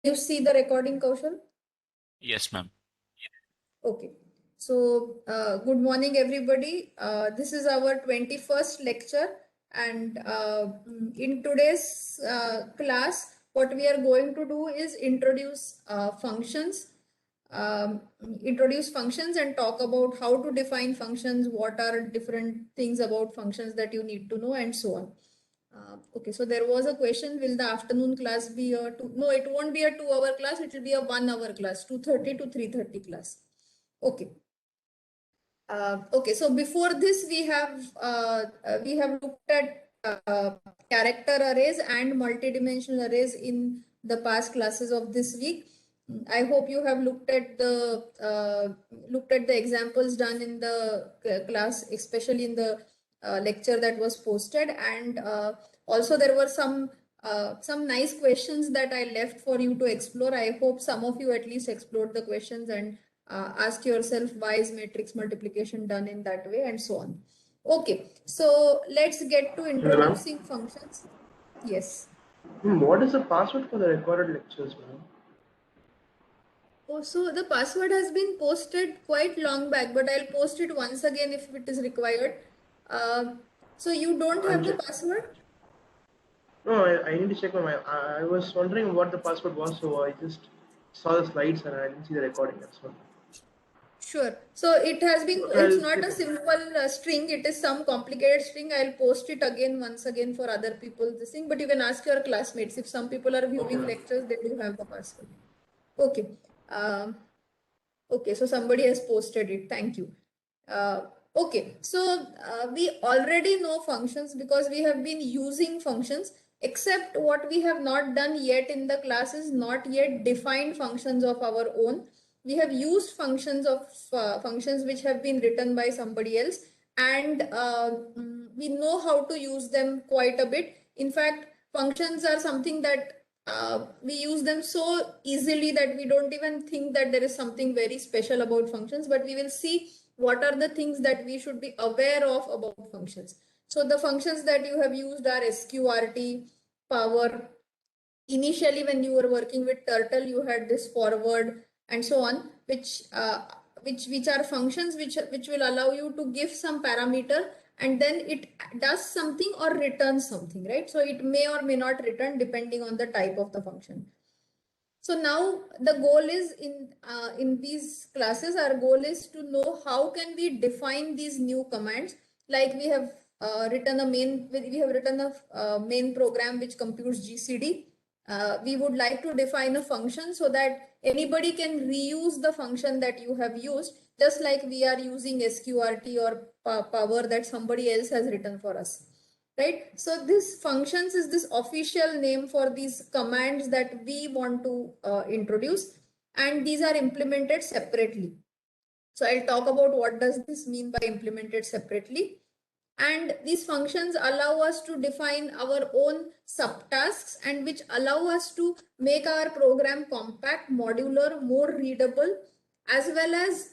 you see the recording, Kaushal? Yes, ma'am. Okay. So, good morning, everybody. This is our 21st lecture, and in today's class, what we are going to do is introduce functions. Introduce functions and talk about how to define functions, what are different things about functions that you need to know, and so on. Okay, so there was a question, will the afternoon class be a two? No, it won't be a 2-hour class, it will be a 1-hour class, 2:30 to 3:30 class. Okay. Okay, so before this we have looked at character arrays and multidimensional arrays in the past classes of this week. I hope you have looked at the examples done in the class, especially in the lecture that was posted, and also there were some nice questions that I left for you to explore. I hope some of you at least explored the questions and ask yourself, why is matrix multiplication done in that way, and so on. Okay, so let's get to introducing functions. Yes. What is the password for the recorded lectures, ma'am? Oh, so the password has been posted quite long back, but I'll post it once again if it is required. So you don't have the password? No, I need to check my. I was wondering what the password was, so I just saw the slides and I didn't see the recording. That's all. Sure. So it has been, it's not a simple string, it is some complicated string. I'll post it again, once again for other people, this thing, but you can ask your classmates. If some people are viewing lectures, they do have the password. Okay. Okay, so somebody has posted it. Thank you. Okay, so we already know functions because we have been using functions, except what we have not done yet in the class is not yet defined functions of our own. We have used functions of functions which have been written by somebody else, and we know how to use them quite a bit. In fact, functions are something that we use them so easily that we don't even think that there is something very special about functions, but we will see what are the things that we should be aware of about functions. So the functions that you have used are sqrt, power. Initially, when you were working with Turtle, you had this forward and so on, which are functions which will allow you to give some parameter and then it does something or returns something, right? So it may or may not return depending on the type of the function. So now the goal is in these classes, our goal is to know how can we define these new commands. Like we have written a main program which computes GCD. We would like to define a function so that anybody can reuse the function that you have used, just like we are using sqrt or power that somebody else has written for us, right? So this functions is this official name for these commands that we want to introduce, and these are implemented separately. So I'll talk about what does this mean by implemented separately. And these functions allow us to define our own subtasks and which allow us to make our program compact, modular, more readable, as well as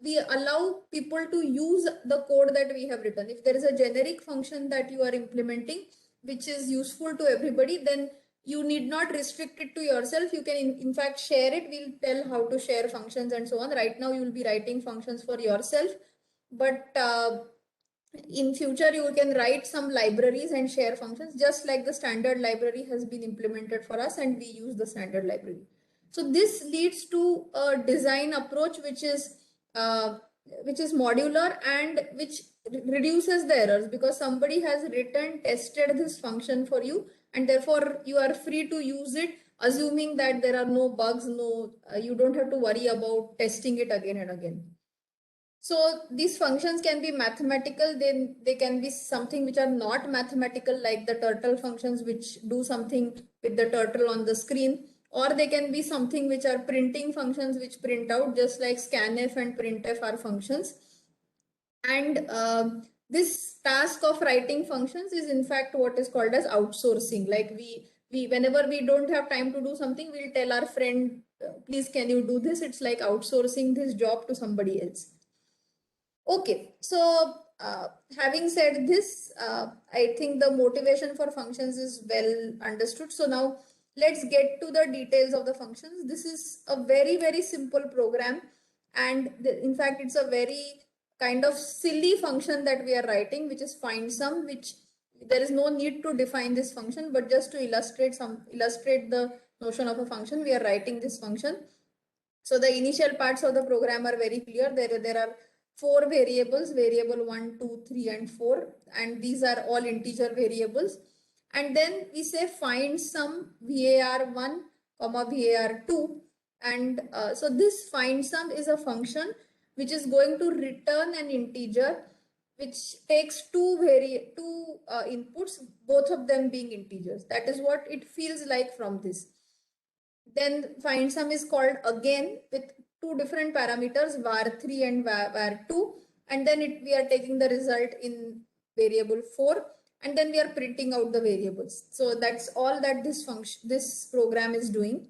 we allow people to use the code that we have written. If there is a generic function that you are implementing, which is useful to everybody, then you need not restrict it to yourself. You can in fact share it. We'll tell how to share functions and so on. Right now you will be writing functions for yourself, but in future you can write some libraries and share functions, just like the standard library has been implemented for us and we use the standard library. So this leads to a design approach which is modular and which reduces the errors, because somebody has tested this function for you, and therefore you are free to use it, assuming that there are no bugs, you don't have to worry about testing it again and again. So these functions can be mathematical, then they can be something which are not mathematical, like the turtle functions which do something with the turtle on the screen, or they can be something which are printing functions which print out, just like scanf and printf are functions. And this task of writing functions is in fact what is called as outsourcing. Like we whenever we don't have time to do something, we'll tell our friend, please can you do this? It's like outsourcing this job to somebody else. Okay, so having said this, I think the motivation for functions is well understood. So now let's get to the details of the functions. This is a very, very simple program. And in fact, it's a very kind of silly function that we are writing, which is find sum, which there is no need to define this function, but just to illustrate the notion of a function, we are writing this function. So the initial parts of the program are very clear. There are four variables, variable 1, 2, 3, and 4, and these are all integer variables. And then we say find sum var1 comma var2, and so this find sum is a function which is going to return an integer which takes two inputs, both of them being integers. That is what it feels like from this. Then find sum is called again with two different parameters, var3 and var2, and then we are taking the result in variable 4, and then we are printing out the variables. So that's all that this program is doing.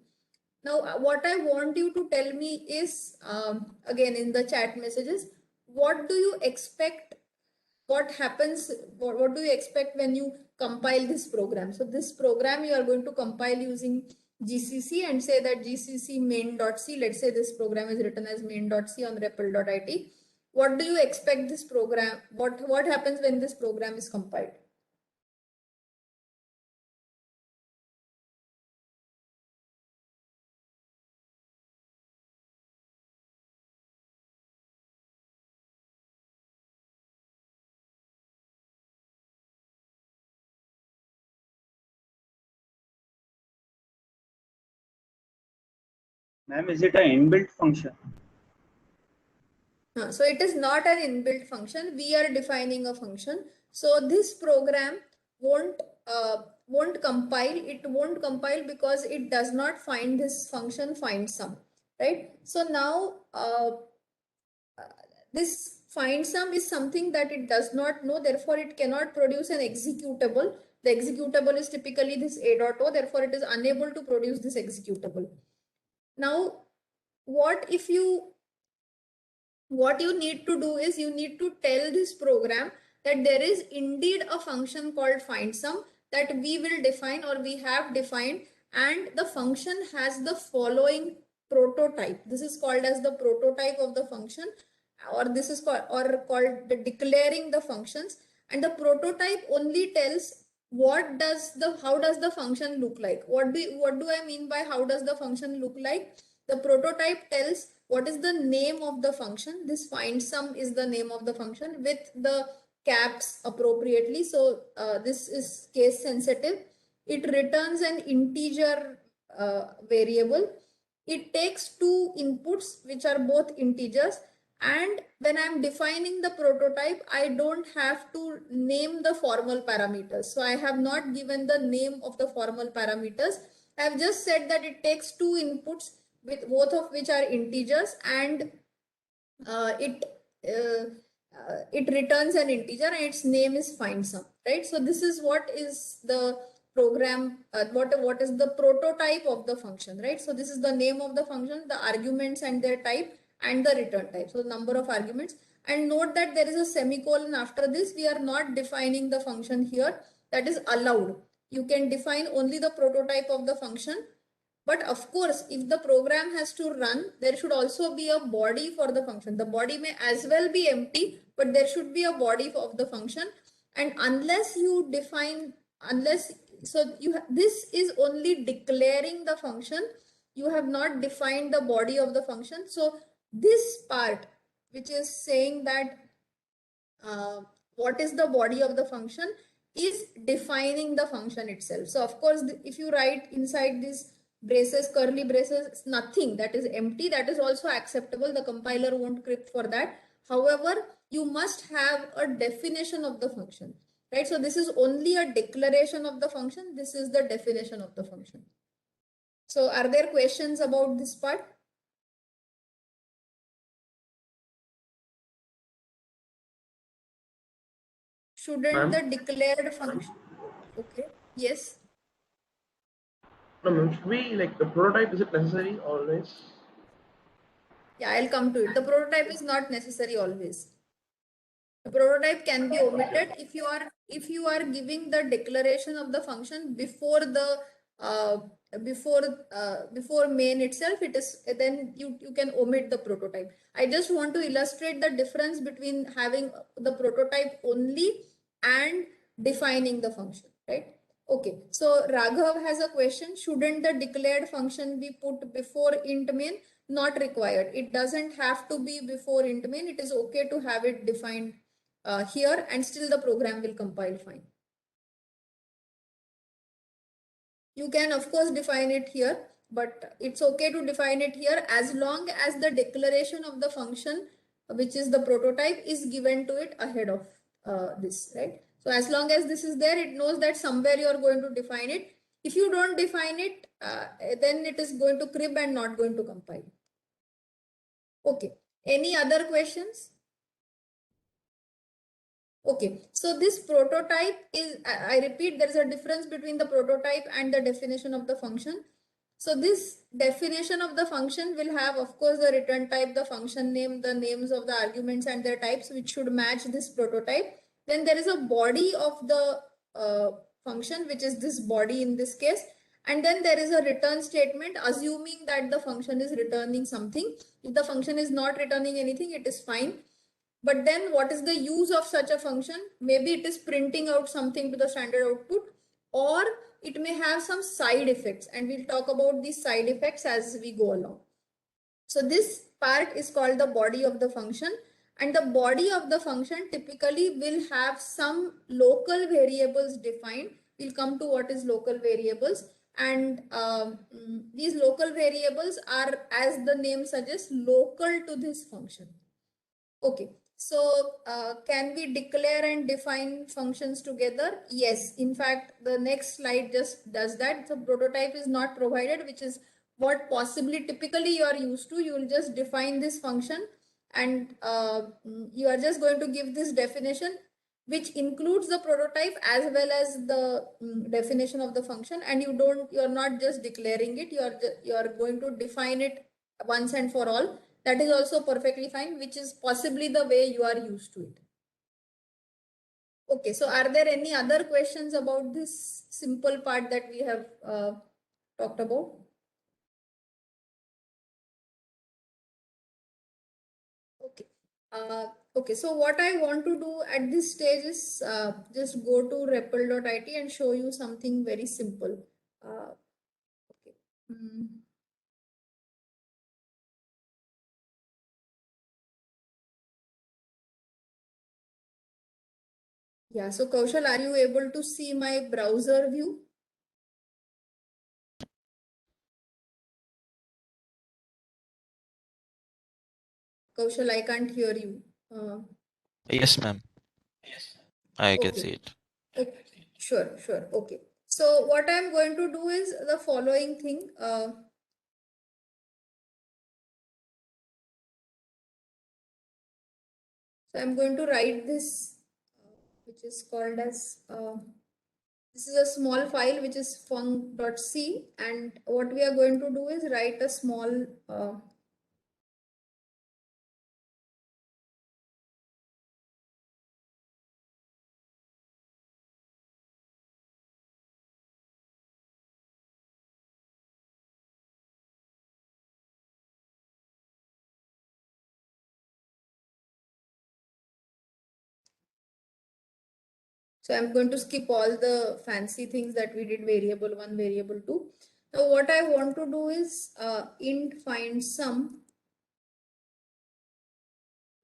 Now what I want you to tell me is, again in the chat messages, what do you expect, what happens, what do you expect when you compile this program? So this program you are going to compile using GCC and say that GCC main.c, let's say this program is written as main.c on repl.it. What do you expect this program, what happens when this program is compiled? Ma'am, is it an inbuilt function? So it is not an inbuilt function. We are defining a function. So this program won't compile. It won't compile because it does not find this function find sum, right? So now this find sum is something that it does not know. Therefore, it cannot produce an executable. The executable is typically this a.o. Therefore, it is unable to produce this executable. Now, what you need to do is you need to tell this program that there is indeed a function called find sum that we will define or we have defined, and the function has the following prototype. This is called as the prototype of the function, or this is called the declaring the functions. And the prototype only tells how does the function look like. What do I mean by how does the function look like? The prototype tells what is the name of the function. This find sum is the name of the function with the caps appropriately. So this is case sensitive. It returns an integer variable. It takes two inputs which are both integers, and when I'm defining the prototype, I don't have to name the formal parameters. So I have not given the name of the formal parameters. I've just said that it takes two inputs with both of which are integers, and uh, it uh, it returns an integer and its name is find sum, right? So this is what is the program, what is the prototype of the function, right? So this is the name of the function, the arguments and their type, and the return type, so the number of arguments. And note that there is a semicolon after this. We are not defining the function here. That is allowed. You can define only the prototype of the function. But of course, if the program has to run, there should also be a body for the function. The body may as well be empty, but there should be a body of the function. And unless you define, this is only declaring the function. You have not defined the body of the function. So this part, which is saying that what is the body of the function, is defining the function itself. So of course, if you write inside these braces, curly braces, nothing, that is empty, that is also acceptable. The compiler won't crypt for that. However, you must have a definition of the function, right? So this is only a declaration of the function. This is the definition of the function. So are there questions about this part? Shouldn't the declared function, okay, yes. No, ma'am, should we, like, the prototype, is it necessary always? Yeah, I'll come to it. The prototype is not necessary always. The prototype can be omitted if you are giving the declaration of the function before the before main itself, it is, then you can omit the prototype. I just want to illustrate the difference between having the prototype only and defining the function, right? Okay, so Raghav has a question. Shouldn't the declared function be put before int main? Not required. It doesn't have to be before int main. It is okay to have it defined here, and still the program will compile fine. You can of course define it here, but it's okay to define it here as long as the declaration of the function, which is the prototype, is given to it ahead of this, right? So as long as this is there, it knows that somewhere you are going to define it. If you don't define it, then it is going to crib and not going to compile. Okay, any other questions? Okay, so this prototype is, I repeat, there is a difference between the prototype and the definition of the function. So this definition of the function will have, of course, the return type, the function name, the names of the arguments and their types, which should match this prototype. Then there is a body of the function, which is this body in this case. And then there is a return statement, assuming that the function is returning something. If the function is not returning anything, it is fine. But then what is the use of such a function? Maybe it is printing out something to the standard output, or it may have some side effects, and we'll talk about these side effects as we go along. So this part is called the body of the function, and the body of the function typically will have some local variables defined. We'll come to what is local variables, and these local variables are, as the name suggests, local to this function. Okay, so can we declare and define functions together? Yes, in fact, the next slide just does that. So prototype is not provided, which is what possibly typically you are used to. You will just define this function, and you are just going to give this definition, which includes the prototype as well as the definition of the function, and you are not just declaring it, you are going to define it once and for all. That is also perfectly fine, which is possibly the way you are used to it. Okay, so are there any other questions about this simple part that we have talked about? Okay. Okay, so what I want to do at this stage is just go to repl.it and show you something very simple. Okay. Yeah, so Kaushal, are you able to see my browser view? Kaushal, I can't hear you. Yes, ma'am. Yes. I can see it. Okay. Sure. Okay. So what I'm going to do is the following thing. So I'm going to write this, which is called as, this is a small file which is func.c, and what we are going to do is write a small so I'm going to skip all the fancy things that we did, variable 1, variable 2. Now what I want to do is int find sum,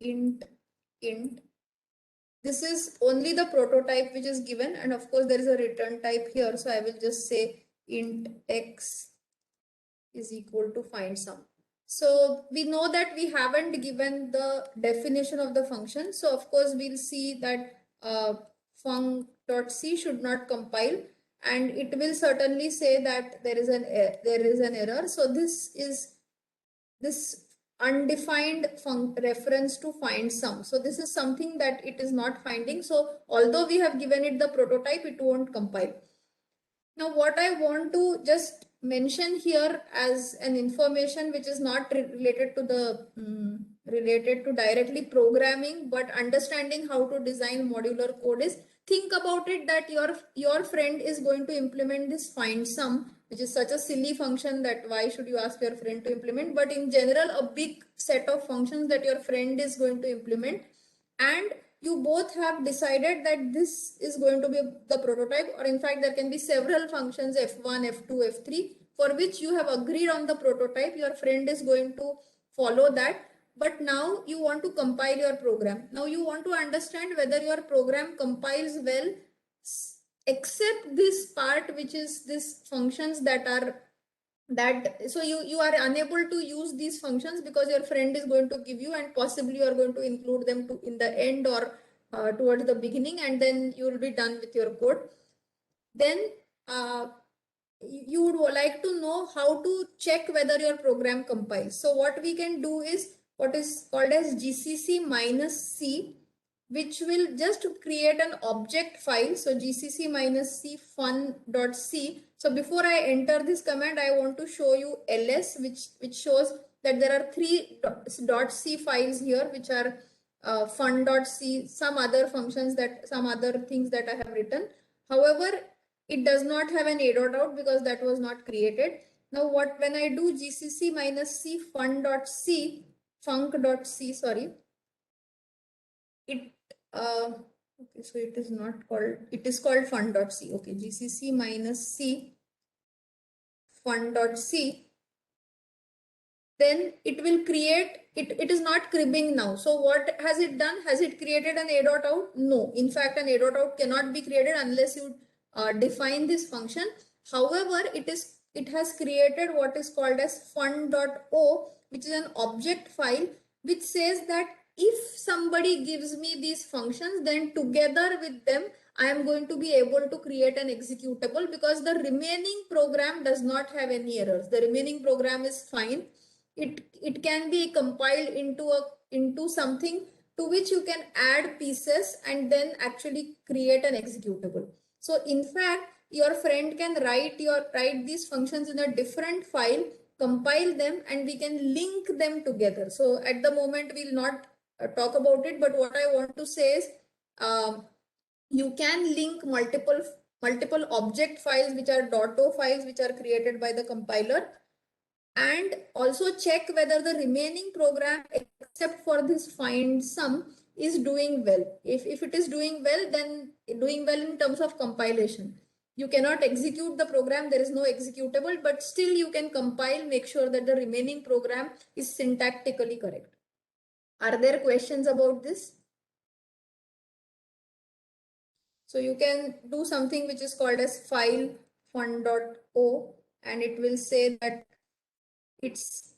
int. This is only the prototype which is given, and of course there is a return type here. So I will just say int x is equal to find sum. So we know that we haven't given the definition of the function. So of course we'll see that func.c should not compile, and it will certainly say that there is an error. So this is this undefined reference to find sum. So this is something that it is not finding. So although we have given it the prototype, it won't compile. Now what I want to just mention here as an information which is not related to the related to directly programming, but understanding how to design modular code is, think about it that your friend is going to implement this find sum which is such a silly function that why should you ask your friend to implement? But in general, a big set of functions that your friend is going to implement, and you both have decided that this is going to be the prototype, or in fact there can be several functions f1, f2, f3 for which you have agreed on the prototype. Your friend is going to follow that, but now you want to compile your program. Now you want to understand whether your program compiles well, except this part, which is this functions that are so you are unable to use these functions because your friend is going to give you, and possibly you are going to include them to in the end or towards the beginning, and then you will be done with your code. Then you would like to know how to check whether your program compiles. So what we can do is what is called as GCC minus C, which will just create an object file. So GCC minus C fun.c. So before I enter this command, I want to show you ls, which shows that there are three .c files here, which are fun.c, some other functions that some other things that I have written. However, it does not have an a.out because that was not created. Now when I do GCC minus C fun.c, func.c, sorry, it okay, so it is not called, it is called fun.c. Okay, GCC minus C fun.c, then it will create it is not cribbing now. So what has it done? Has it created an a.out? No, in fact an a.out cannot be created unless you define this function. However, it has created what is called as fun.o, which is an object file which says that if somebody gives me these functions, then together with them I am going to be able to create an executable, because the remaining program does not have any errors. The remaining program is fine. It can be compiled into something to which you can add pieces and then actually create an executable. So in fact, your friend can write these functions in a different file, compile them, and we can link them together. So at the moment we'll not talk about it, but what I want to say is you can link multiple object files, which are .o files, which are created by the compiler, and also check whether the remaining program, except for this find sum, is doing well. If it is doing well, then doing well in terms of compilation. You cannot execute the program, there is no executable, but still you can compile, make sure that the remaining program is syntactically correct. Are there questions about this? So you can do something which is called as file fun.o, and it will say that it's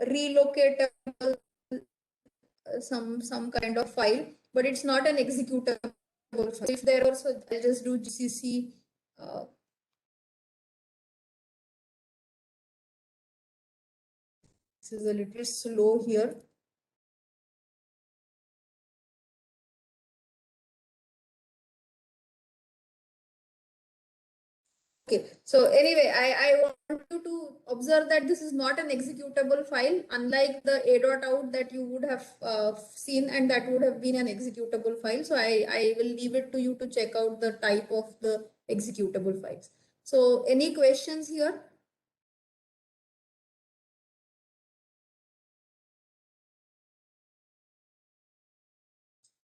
relocatable some kind of file, but it's not an executable file. If there also, I'll just do GCC this is a little slow here. Okay, so anyway, I want you to observe that this is not an executable file, unlike the a.out that you would have seen, and that would have been an executable file. So I will leave it to you to check out the type of the executable files. So any questions here?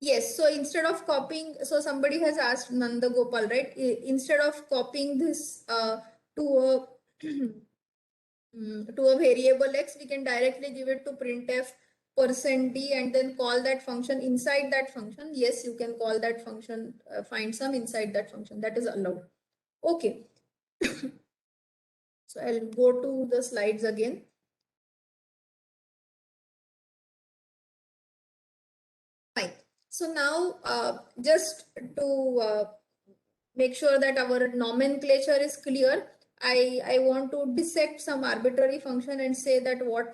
Yes, so instead of copying, so somebody has asked Nanda Gopal, right? Instead of copying this to a to a variable x, we can directly give it to printf %d and then call that function inside that function. Yes, you can call that function find sum inside that function. That is allowed. Okay. So I'll go to the slides again. Fine. So now just to make sure that our nomenclature is clear, I want to dissect some arbitrary function and say that what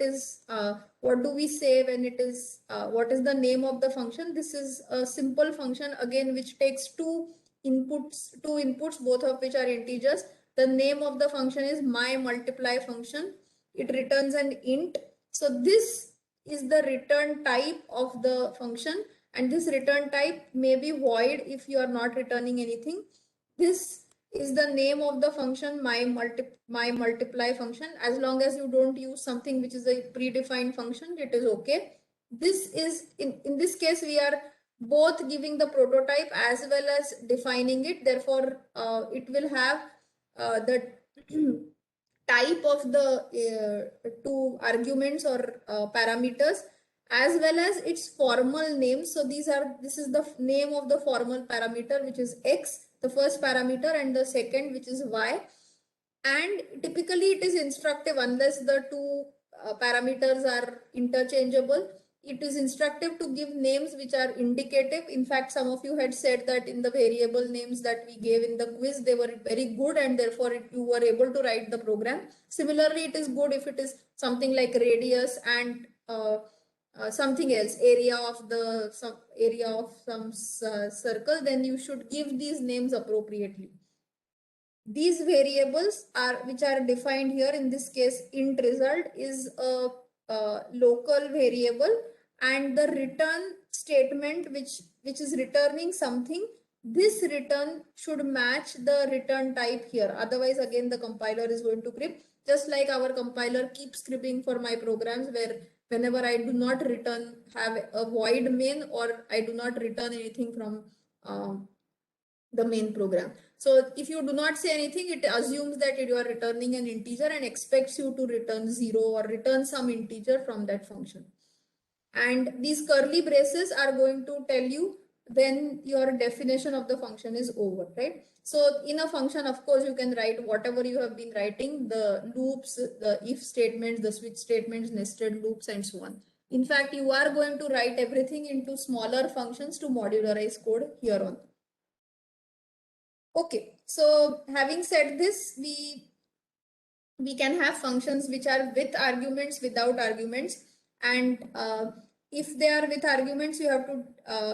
do we say when it is, what is the name of the function? This is a simple function again, which takes two inputs, both of which are integers. The name of the function is my multiply function. It returns an int. So this is the return type of the function, and this return type may be void if you are not returning anything. This is the name of the function my multiply function. As long as you don't use something which is a predefined function, it is okay. This is in this case we are both giving the prototype as well as defining it. Therefore, it will have the type of the two arguments or parameters as well as its formal name. So this is the name of the formal parameter, which is x, the first parameter, and the second, which is y. And typically it is instructive unless the two parameters are interchangeable. It is instructive to give names which are indicative. In fact, some of you had said that in the variable names that we gave in the quiz, they were very good and therefore you were able to write the program. Similarly, it is good if it is something like radius and something else, area of some circle, then you should give these names appropriately. These variables are which are defined here. In this case, int result is a local variable, and the return statement which is returning something, this return should match the return type here. Otherwise, again, the compiler is going to crib, just like our compiler keeps cribbing for my programs, where whenever I do not return, have a void main, or I do not return anything from the main program. So if you do not say anything, it assumes that you are returning an integer and expects you to return 0 or return some integer from that function. And these curly braces are going to tell you when your definition of the function is over, right? So in a function, of course, you can write whatever you have been writing, the loops, the if statements, the switch statements, nested loops, and so on. In fact, you are going to write everything into smaller functions to modularize code here on. Okay, so having said this, we can have functions which are with arguments, without arguments, and if they are with arguments, you have to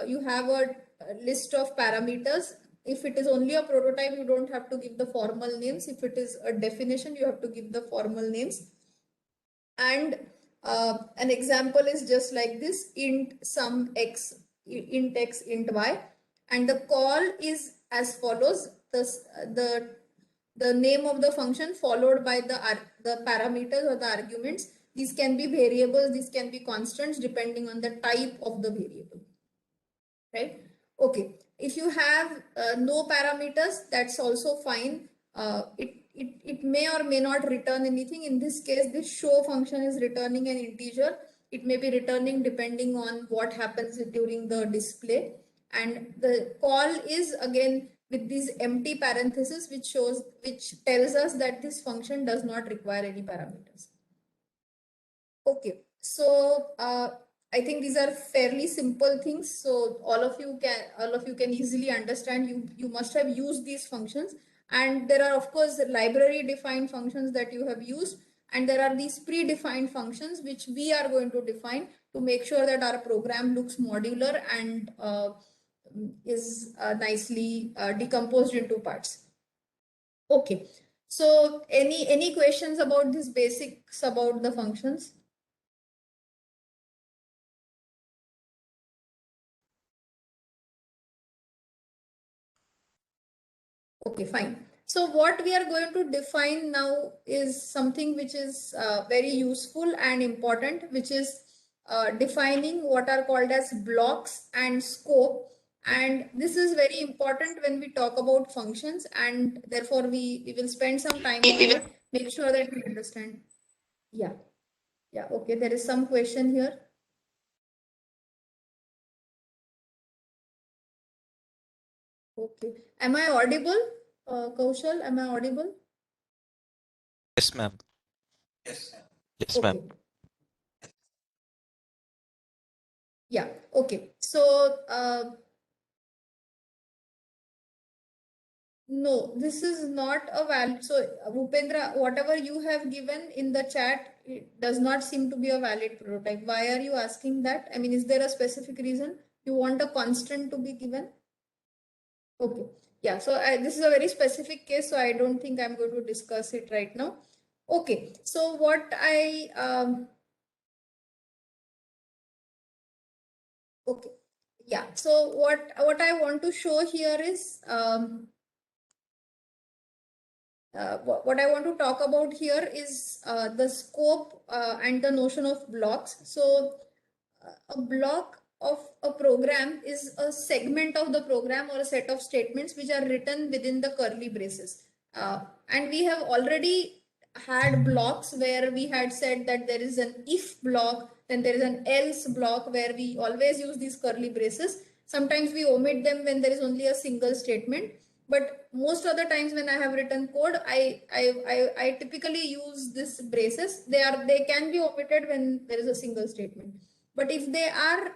you have a list of parameters. If it is only a prototype, you don't have to give the formal names. If it is a definition, you have to give the formal names. And an example is just like this: int sum x, int x, int y, and the call is as follows: the name of the function followed by the parameters or the arguments. These can be variables, these can be constants, depending on the type of the variable, right? Okay, if you have no parameters, that's also fine. It may or may not return anything. In this case, this show function is returning an integer. It may be returning depending on what happens during the display. And the call is again with these empty parentheses, which tells us that this function does not require any parameters. Okay, so I think these are fairly simple things. So all of you can easily understand. You must have used these functions, and there are of course library defined functions that you have used, and there are these predefined functions which we are going to define to make sure that our program looks modular and is nicely decomposed into parts. Okay, so any questions about these basics about the functions? Okay, fine. So what we are going to define now is something which is very useful and important, which is defining what are called as blocks and scope. And this is very important when we talk about functions, and therefore we will spend some time on it. Make sure that we understand. Yeah. Yeah. Okay. There is some question here. Okay. Am I audible? Kaushal, am I audible? Yes, ma'am. Yes, ma'am. Okay. Yeah, okay. So, no, this is not a valid. So, Bhupendra, whatever you have given in the chat, it does not seem to be a valid prototype. Why are you asking that? I mean, is there a specific reason you want a constant to be given? Okay. Yeah, so this is a very specific case, so I don't think I'm going to discuss it right now. Okay, so what okay, yeah, so what I want to show here is what I want to talk about here is the scope and the notion of blocks. So a block of a program is a segment of the program or a set of statements which are written within the curly braces. And we have already had blocks where we had said that there is an if block, then there is an else block where we always use these curly braces. Sometimes we omit them when there is only a single statement. But most of the times when I have written code, I typically use this braces. They can be omitted when there is a single statement. But if they are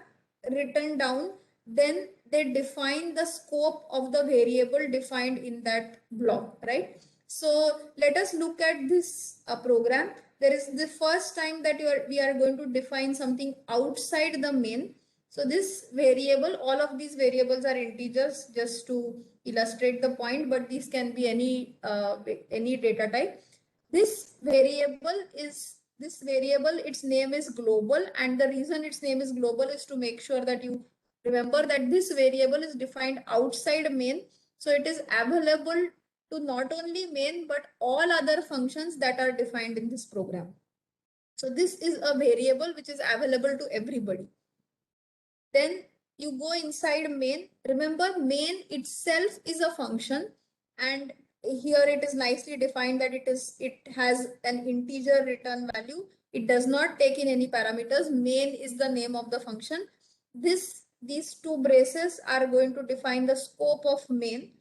written down, then they define the scope of the variable defined in that block, right? So let us look at this program. There is the first time that we are going to define something outside the main. So this variable, all of these variables are integers just to illustrate the point, but these can be any data type. This variable, its name is global, and the reason its name is global is to make sure that you remember that this variable is defined outside main. So it is available to not only main, but all other functions that are defined in this program. So this is a variable which is available to everybody. Then you go inside main. Remember, main itself is a function, and here it is nicely defined that it has an integer return value. It does not take in any parameters. Main is the name of the function. These two braces are going to define the scope of main,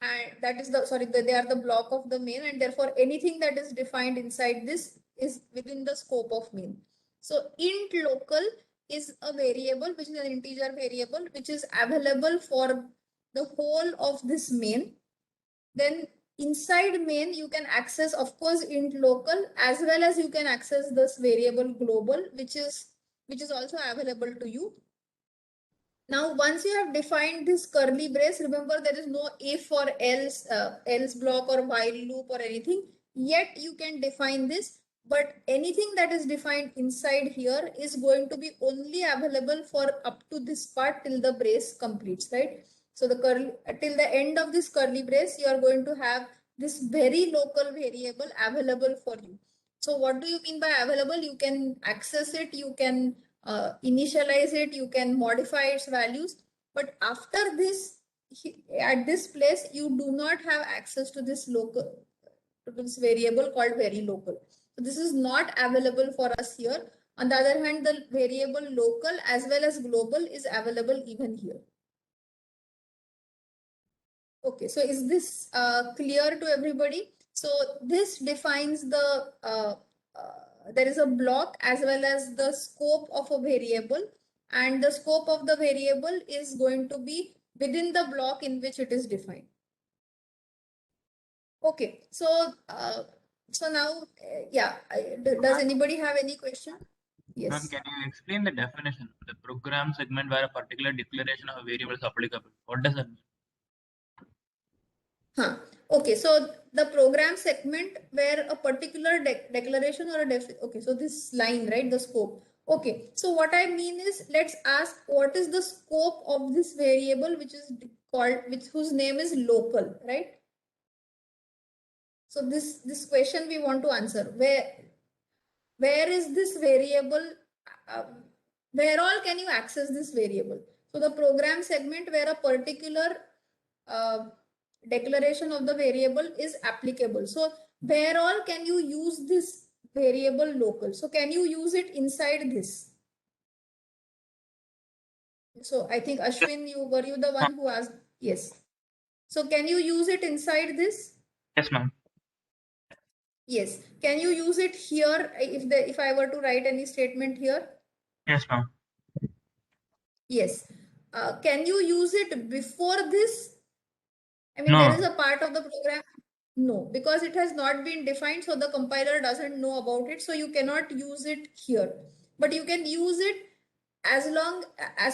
and that is they are the block of the main, and therefore anything that is defined inside this is within the scope of main. So int local is a variable which is an integer variable which is available for the whole of this main. Then inside main you can access, of course, int local, as well as you can access this variable global, which is also available to you. Now, once you have defined this curly brace, remember there is no if or else block or while loop or anything. Yet you can define this, but anything that is defined inside here is going to be only available for up to this part till the brace completes, right? So the till the end of this curly brace, you are going to have this very local variable available for you. So what do you mean by available? You can access it, you can initialize it, you can modify its values, but after this, at this place, you do not have access to this variable called very local. So this is not available for us here. On the other hand, the variable local as well as global is available even here. Okay, so is this clear to everybody? So this defines there is a block as well as the scope of a variable, and the scope of the variable is going to be within the block in which it is defined. Okay, so now, does anybody have any question? Ma'am, Yes. can you explain the definition? The program segment where a particular declaration of a variable is applicable. What does that mean? Huh. Okay, so the program segment where a particular declaration or okay, so this line, right, the scope. Okay, so what I mean is, let's ask what is the scope of this variable which is called, whose name is local, right? So this question we want to answer. Where is this variable? Where all can you access this variable? So the program segment where a particular declaration of the variable is applicable. So where all can you use this variable local? So can you use it inside this? So I think Ashwin, were you the one who asked? Yes. So can you use it inside this? Yes, ma'am. Yes. Can you use it here if I were to write any statement here? Yes, ma'am. Yes. Can you use it before this? I mean, No. there is a part of the program. No, because it has not been defined, so the compiler doesn't know about it. So you cannot use it here. But you can use it as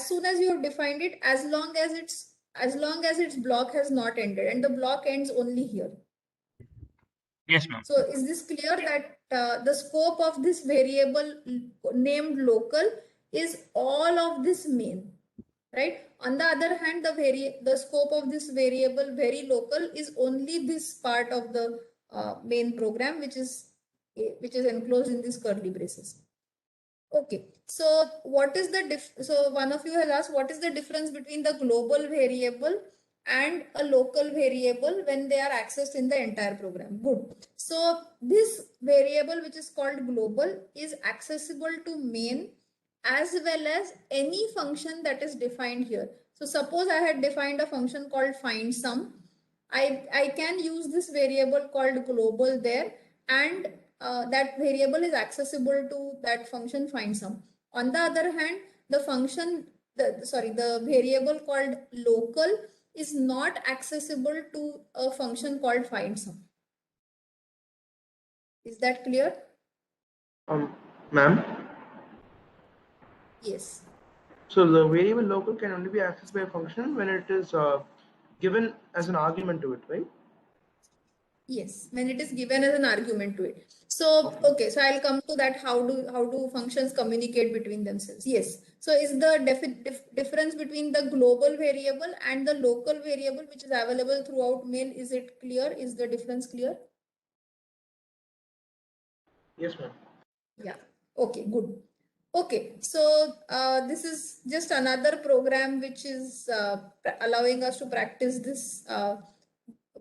soon as you have defined it, as long as its block has not ended, and the block ends only here. Yes, ma'am. So is this clear that the scope of this variable named local is all of this main, right? On the other hand, the scope of this variable very local is only this part of the main program, which is enclosed in these curly braces. Okay, so what is the so one of you has asked what is the difference between the global variable and a local variable when they are accessed in the entire program. Good. So this variable, which is called global, is accessible to main as well as any function that is defined here. So suppose I had defined a function called find sum. I can use this variable called global there, and that variable is accessible to that function find sum. On the other hand, the function, the variable called local is not accessible to a function called find sum. Is that clear? Ma'am. Yes. So the variable local can only be accessed by a function when it is given as an argument to it, right? Yes, when it is given as an argument to it. So, okay, so I'll come to that. How do functions communicate between themselves? Yes. So is the difference between the global variable and the local variable, which is available throughout main, is it clear? Is the difference clear? Yes, ma'am. Yeah. Okay, good. Okay, so this is just another program which is allowing us to practice this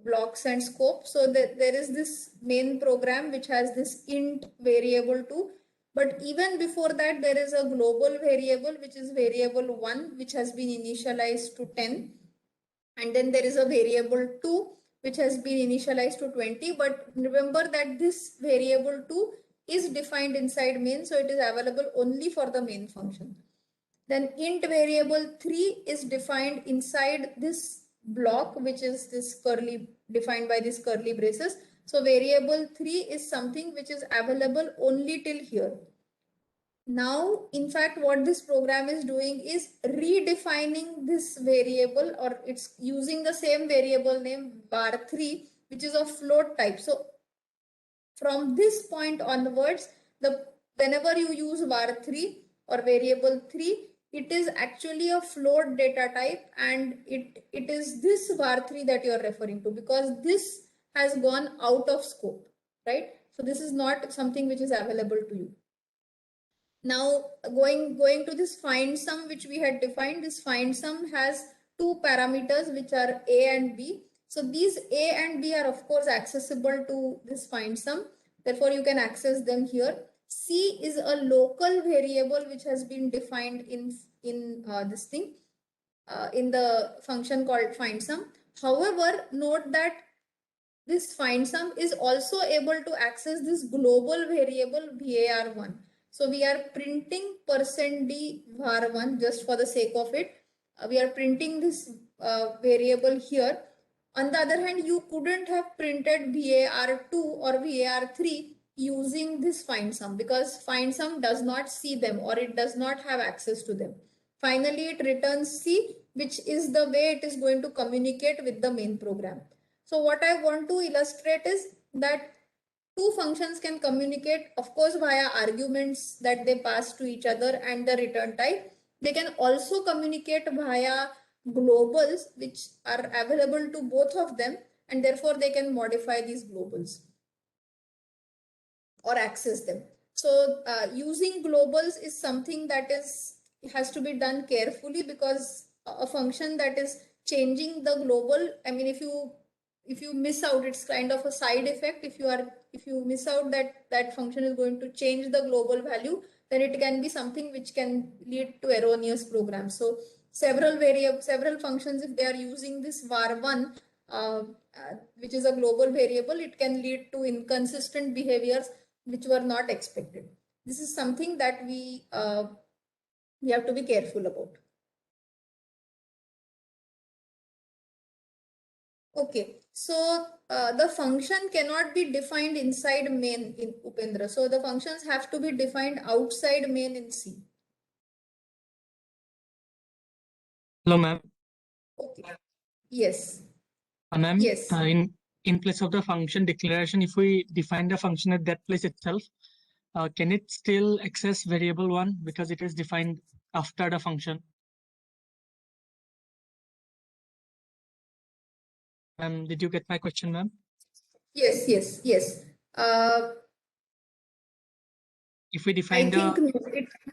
blocks and scope. So there is this main program which has this int variable too. But even before that, there is a global variable, which is variable 1, which has been initialized to 10. And then there is a variable 2, which has been initialized to 20. But remember that this variable 2 is defined inside main, so it is available only for the main function. Then int variable 3 is defined inside this block, which is this defined by this curly braces. So variable 3 is something which is available only till here. Now, in fact, what this program is doing is redefining this variable, or it's using the same variable name var3, which is of float type. So from this point onwards, whenever you use var3 or variable 3, it is actually a float data type, and it is this var3 that you are referring to, because this has gone out of scope, right? So this is not something which is available to you. Now going to this find sum which we had defined, this find sum has two parameters which are a and b. So these a and b are of course accessible to this find sum. Therefore you can access them here. C is a local variable which has been defined in this thing in the function called find sum. However, note that this find sum is also able to access this global variable var1. So we are printing %d var1 just for the sake of it. We are printing this variable here. On the other hand, you couldn't have printed var2 or var3 using this find sum, because find sum does not see them, or it does not have access to them. Finally, it returns C, which is the way it is going to communicate with the main program. So what I want to illustrate is that two functions can communicate, of course, via arguments that they pass to each other and the return type. They can also communicate via globals, which are available to both of them, and therefore they can modify these globals or access them. So using globals is something that has to be done carefully, because a function that is changing the global, I mean, if you miss out, it's kind of a side effect. If you miss out that function is going to change the global value, then it can be something which can lead to erroneous programs. So several functions, if they are using this var1, which is a global variable, it can lead to inconsistent behaviors which were not expected. This is something that we have to be careful about. Okay, so the function cannot be defined inside main in Upendra. So the functions have to be defined outside main in C. Hello, ma'am. Okay. Yes. Ma'am, Yes. in place of the function declaration, if we define the function at that place itself, can it still access variable 1 because it is defined after the function? Did you get my question, ma'am? Yes. If we I define think the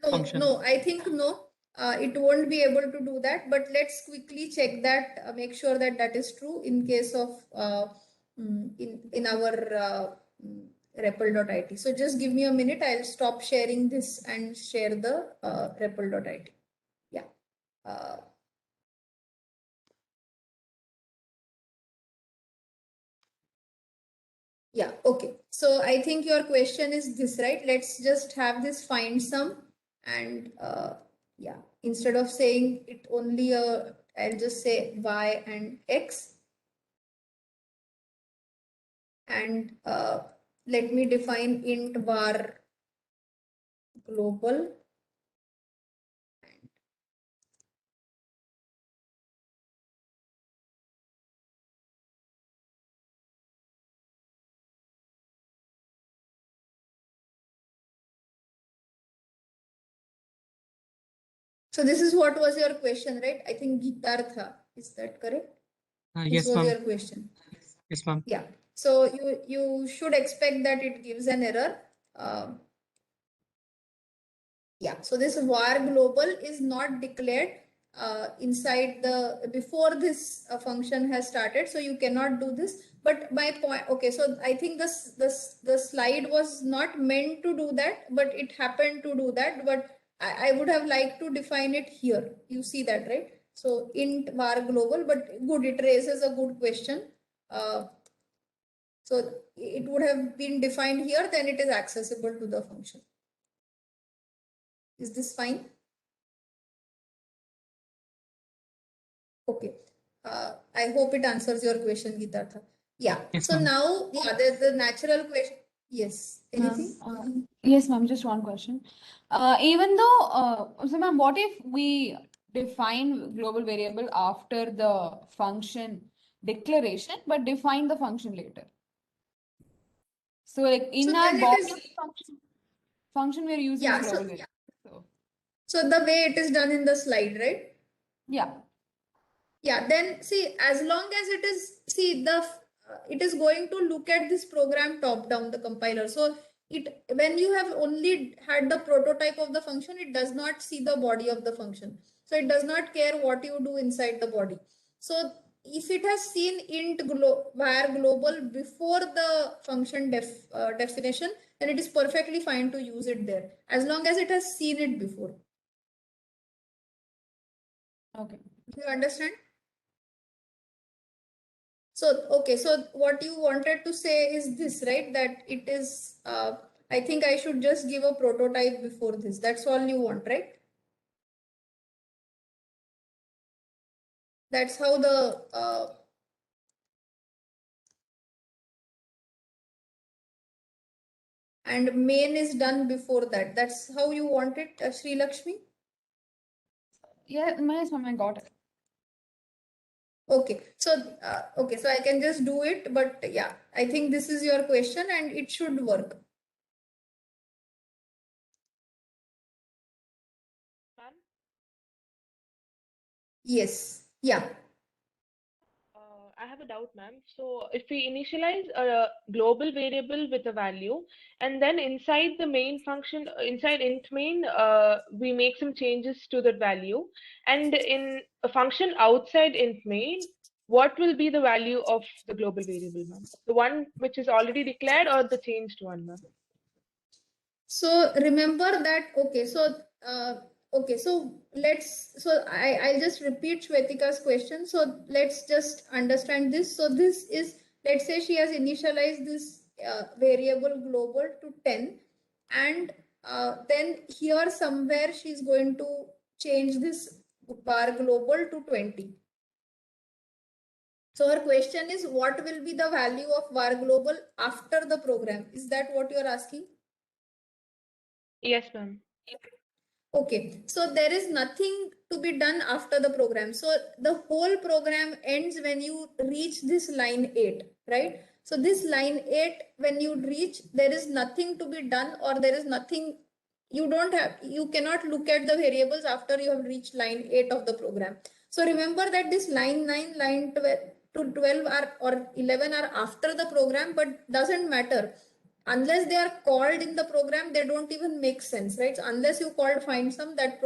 no, function. no, I think no. It won't be able to do that, but let's quickly check that, make sure that that is true in case of in our REPL.it. So just give me a minute. I'll stop sharing this and share the REPL.it. Yeah. Yeah, okay. So I think your question is this, right? Let's just have this find sum and yeah, instead of saying it only I'll just say y and x, and let me define int var global. So this is what was your question, right? I think Gitartha, is that correct? This Yes, was ma'am. your question. Yes, ma'am. Yeah. So you should expect that it gives an error. Yeah, so this var global is not declared inside the before this function has started, so you cannot do this. But my point, okay, so I think the slide was not meant to do that, but it happened to do that. But I would have liked to define it here. You see that, right? So int var global, but good, it raises a good question. So it would have been defined here, then it is accessible to the function. Is this fine? Okay. I hope it answers your question, Gitartha. Yeah. Yes, So ma'am. now, yeah, the natural question. Yes. Anything? Yes, ma'am, just one question. Even though, so ma'am, what if we define global variable after the function declaration, but define the function later? So like in So our then it body is, of the function we're using yeah. the global So, variable. So so the way it is done in the slide, right? yeah. Yeah, then see, as long as it is, see the, it is going to look at this program top down, the compiler. So it, when you have only had the prototype of the function, it does not see the body of the function. So it does not care what you do inside the body. So if it has seen int var global before the function definition, then it is perfectly fine to use it there, as long as it has seen it before. Okay. Do you understand? So, okay, so what you wanted to say is this, right? That it is, I think I should just give a prototype before this. That's all you want, right? That's how the, and main is done before that. That's how you want it, Sri Lakshmi? Yeah, yes, ma'am, I got it. Okay, so, okay, so I can just do it, but yeah, I think this is your question and it should work. Ma'am, Yes, yeah. I have a doubt, ma'am. So if we initialize a global variable with a value, and then inside the main function, inside int main, we make some changes to that value, and in a function outside int main, what will be the value of the global variable, ma'am? The one which is already declared or the changed one, ma'am? So remember that, okay, so I'll just repeat Shwetika's question. So let's just understand this. So this is, let's say she has initialized this variable global to 10, and then here somewhere she's going to change this var global to 20. So her question is, what will be the value of var global after the program? Is that what you're asking? Yes, ma'am. Okay, so there is nothing to be done after the program. So the whole program ends when you reach this line 8, right? So this line 8, when you reach, there is nothing to be done, or there is nothing, you don't have, you cannot look at the variables after you have reached line 8 of the program. So remember that this line 9, line to 12 or 11 are after the program, but doesn't matter. Unless they are called in the program, they don't even make sense, right? So unless you called find sum, that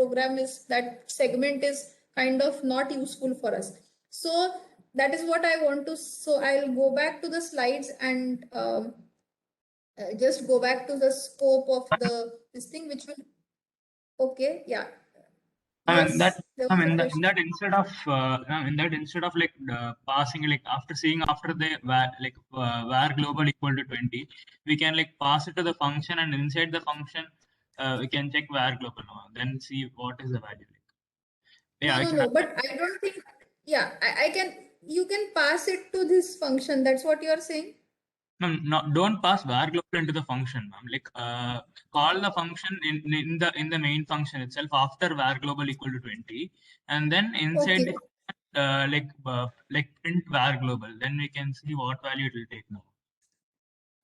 segment is kind of not useful for us. So that is what I want to. So I'll go back to the slides and just go back to the scope of this thing, which will. Okay, yeah. In that, Yes, there was a in question. that instead of like passing like seeing after the var global equal to 20, we can like pass it to the function, and inside the function we can check var global now, then see what is the value. No, but I don't think. Yeah, I can. You can pass it to this function. That's what you are saying. No, don't pass var global into the function, ma'am. Like call the function in the main function itself after var global equal to 20, and then inside Okay. like print var global. Then we can see what value it will take now.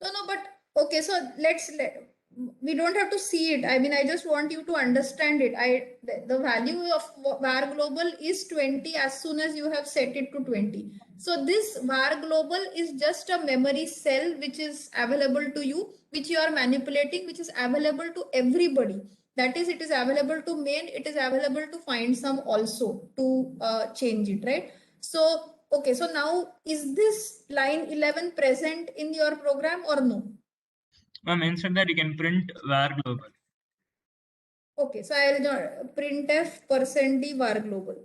No, but okay. So we don't have to see it. I mean, I just want you to understand it. The value of var global is 20 as soon as you have set it to 20. So this var global is just a memory cell which is available to you, which you are manipulating, which is available to everybody. That is, it is available to main. It is available to find sum also to change it, right? So okay, so now is this line 11 present in your program or no? Ma'am, instead that you can print var global. Okay, so I'll printf %d var global.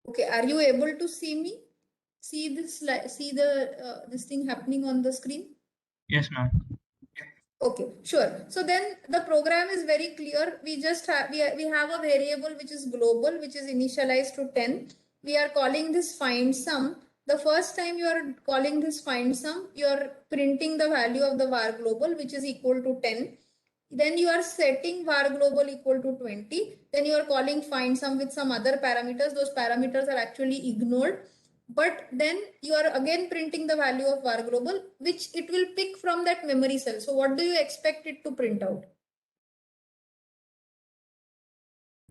Okay, are you able to see me? See this this thing happening on the screen? Yes, ma'am. Okay, sure. So then the program is very clear. We just have we have a variable which is global, which is initialized to 10. We are calling this find sum. The first time you are calling this find sum, you are printing the value of the var global, which is equal to 10. Then you are setting var global equal to 20. Then you are calling find sum with some other parameters. Those parameters are actually ignored. But then you are again printing the value of var global, which it will pick from that memory cell. So what do you expect it to print out?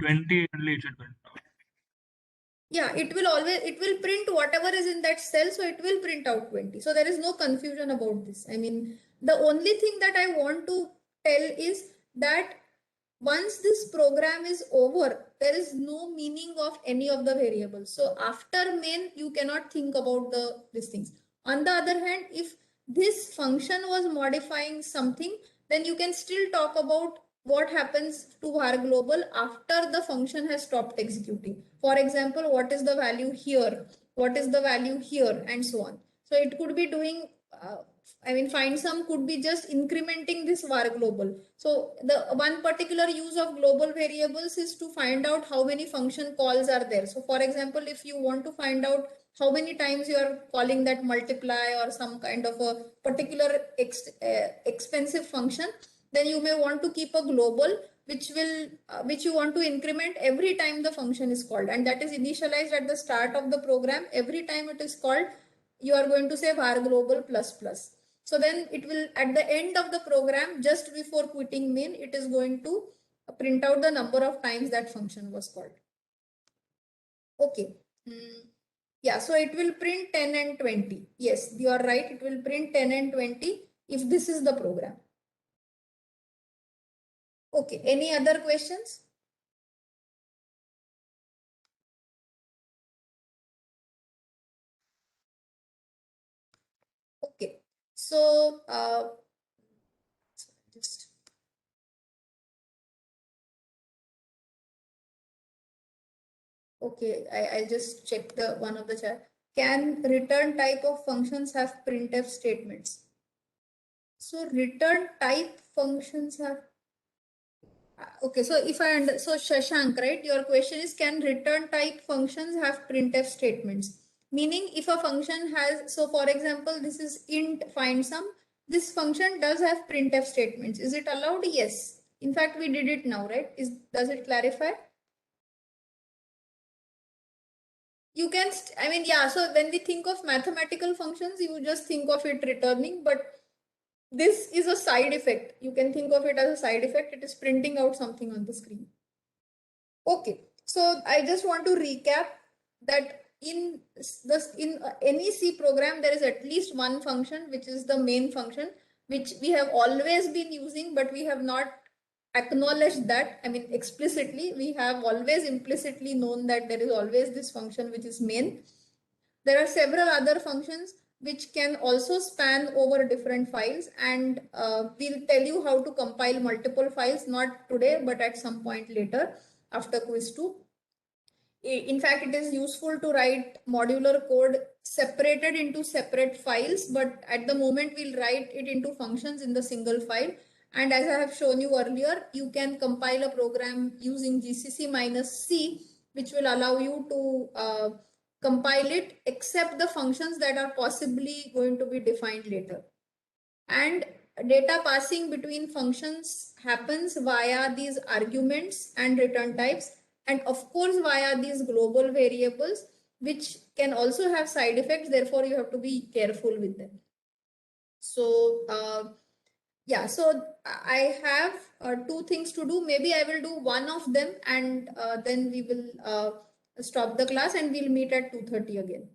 20 only it should print out. Yeah, it will print whatever is in that cell. So it will print out 20. So there is no confusion about this. I mean, the only thing that I want to tell is that once this program is over, there is no meaning of any of the variables. So after main, you cannot think about these things. On the other hand, if this function was modifying something, then you can still talk about what happens to var global after the function has stopped executing. For example, what is the value here? What is the value here? And so on. So it could be doing find sum could be just incrementing this var global. So the one particular use of global variables is to find out how many function calls are there. So for example, if you want to find out how many times you are calling that multiply or some kind of a particular expensive function, then you may want to keep a global which you want to increment every time the function is called, and that is initialized at the start of the program. Every time it is called, you are going to say var global plus plus. So then it will, at the end of the program, just before quitting main, it is going to print out the number of times that function was called. Okay. Yeah, so it will print 10 and 20. Yes, you are right. It will print 10 and 20 if this is the program. Okay, any other questions? Okay, so just okay, I'll just check the one of the chat. Can return type of functions have printf statements? So return type functions have. Okay, so if so Shashank, right? Your question is, can return type functions have printf statements? Meaning, if a function has, so for example, this is int find sum. This function does have printf statements. Is it allowed? Yes. In fact, we did it now, right? Does it clarify? you can, I mean, yeah, so when we think of mathematical functions, you just think of it returning, but this is a side effect. You can think of it as a side effect. It is printing out something on the screen. Okay, so I just want to recap that in any C program, there is at least one function, which is the main function, which we have always been using, but we have not acknowledged that. I mean, explicitly, we have always implicitly known that there is always this function which is main. There are several other functions which can also span over different files, and we'll tell you how to compile multiple files, not today, but at some point later after quiz 2. In fact, it is useful to write modular code separated into separate files, but at the moment we'll write it into functions in the single file. And as I have shown you earlier, you can compile a program using GCC-C, which will allow you to compile it except the functions that are possibly going to be defined later. And data passing between functions happens via these arguments and return types, and of course via these global variables, which can also have side effects. Therefore, you have to be careful with them. So yeah, so I have two things to do. Maybe I will do one of them, and then we will stop the class and we'll meet at 2:30 again.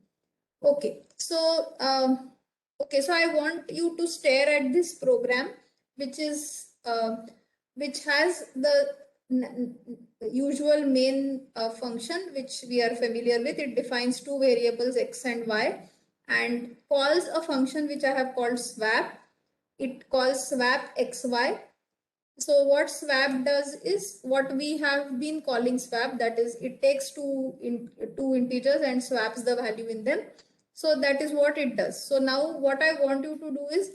Okay, so okay, so I want you to stare at this program, which is which has the usual main function which we are familiar with. It defines two variables x and y and calls a function which I have called swap. It calls swap xy. So what swap does is what we have been calling swap, that is it takes two integers and swaps the value in them. So that is what it does. So now what I want you to do is,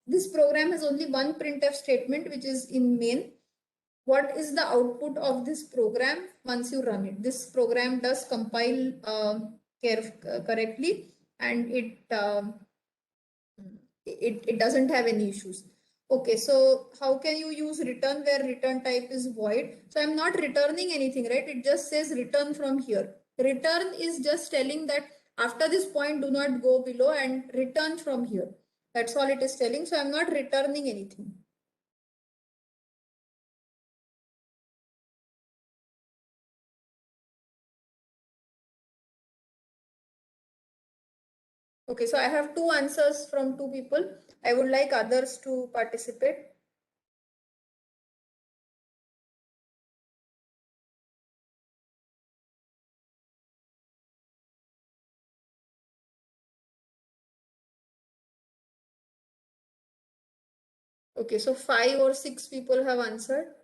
this program has only one printf statement which is in main. What is the output of this program once you run it? This program does compile correctly, and it doesn't have any issues. Okay, so how can you use return where return type is void? So I'm not returning anything, right? It just says return from here. Return is just telling that after this point, do not go below and return from here. That's all it is telling. So I'm not returning anything. Okay, so I have two answers from two people. I would like others to participate. Okay, so 5 or 6 people have answered.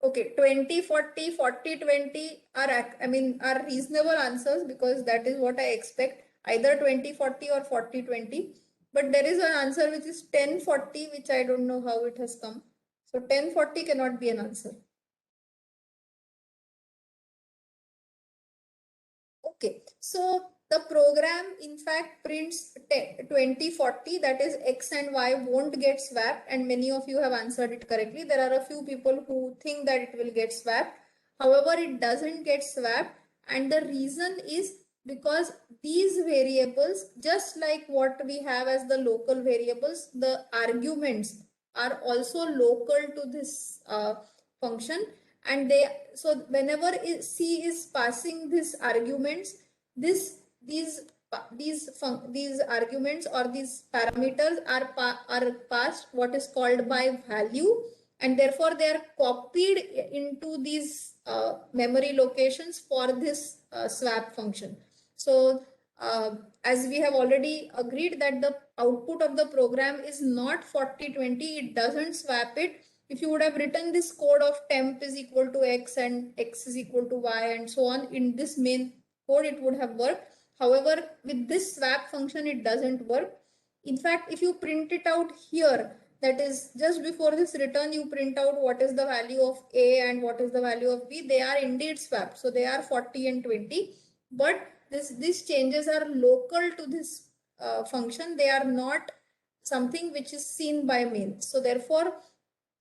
Okay, 20, 40, 40, 20 are reasonable answers, because that is what I expect, either 20, 40 or 40, 20. But there is an answer which is 10, 40, which I don't know how it has come. So 10, 40 cannot be an answer. Okay, so the program in fact prints 2040, that is x and y won't get swapped, and many of you have answered it correctly. There are a few people who think that it will get swapped. However, it doesn't get swapped, and the reason is because these variables, just like what we have as the local variables, the arguments are also local to this function, and so whenever C is passing these arguments, these arguments or these parameters are passed what is called by value, and therefore they are copied into these memory locations for this swap function. So as we have already agreed that the output of the program is not 4020, it doesn't swap it. If you would have written this code of temp is equal to x and x is equal to y and so on in this main code, it would have worked. However, with this swap function, it doesn't work. In fact, if you print it out here, that is just before this return, you print out what is the value of A and what is the value of B. They are indeed swapped. So they are 40 and 20. But these changes are local to this function. They are not something which is seen by main. So therefore,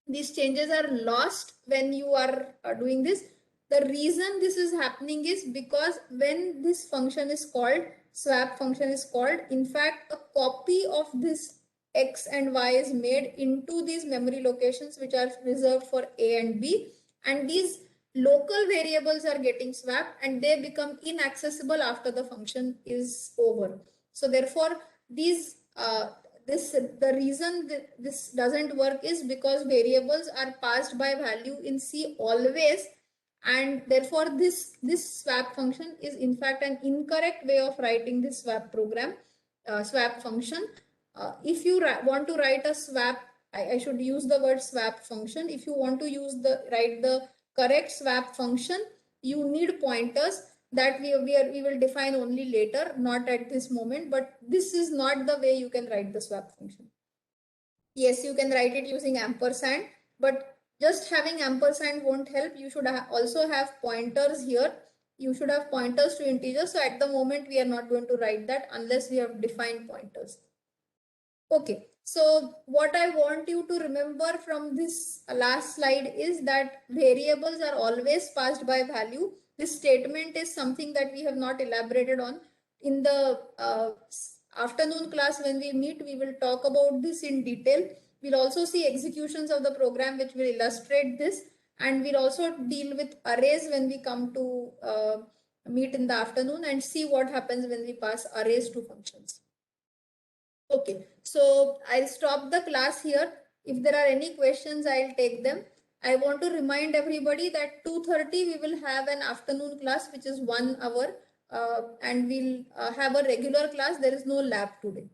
these changes are lost when you are doing this. The reason this is happening is because when this function is called, swap function is called, in fact, a copy of this x and y is made into these memory locations which are reserved for a and b, and these local variables are getting swapped and they become inaccessible after the function is over. So therefore, these the reason that this doesn't work is because variables are passed by value in C always, and therefore this swap function is in fact an incorrect way of writing this swap program, swap function. If you want to write a swap, I should use the word swap function. If you want to write the correct swap function, you need pointers that we will define only later, not at this moment, but this is not the way you can write the swap function. Yes, you can write it using ampersand, but just having ampersand won't help. You should also have pointers here. You should have pointers to integers. So at the moment, we are not going to write that unless we have defined pointers. Okay, so what I want you to remember from this last slide is that variables are always passed by value. This statement is something that we have not elaborated on. In the afternoon class when we meet, we will talk about this in detail. We'll also see executions of the program which will illustrate this, and we'll also deal with arrays when we come to meet in the afternoon and see what happens when we pass arrays to functions. Okay, so I'll stop the class here. If there are any questions, I'll take them. I want to remind everybody that 2:30 we will have an afternoon class, which is 1 hour, and we'll have a regular class. There is no lab today.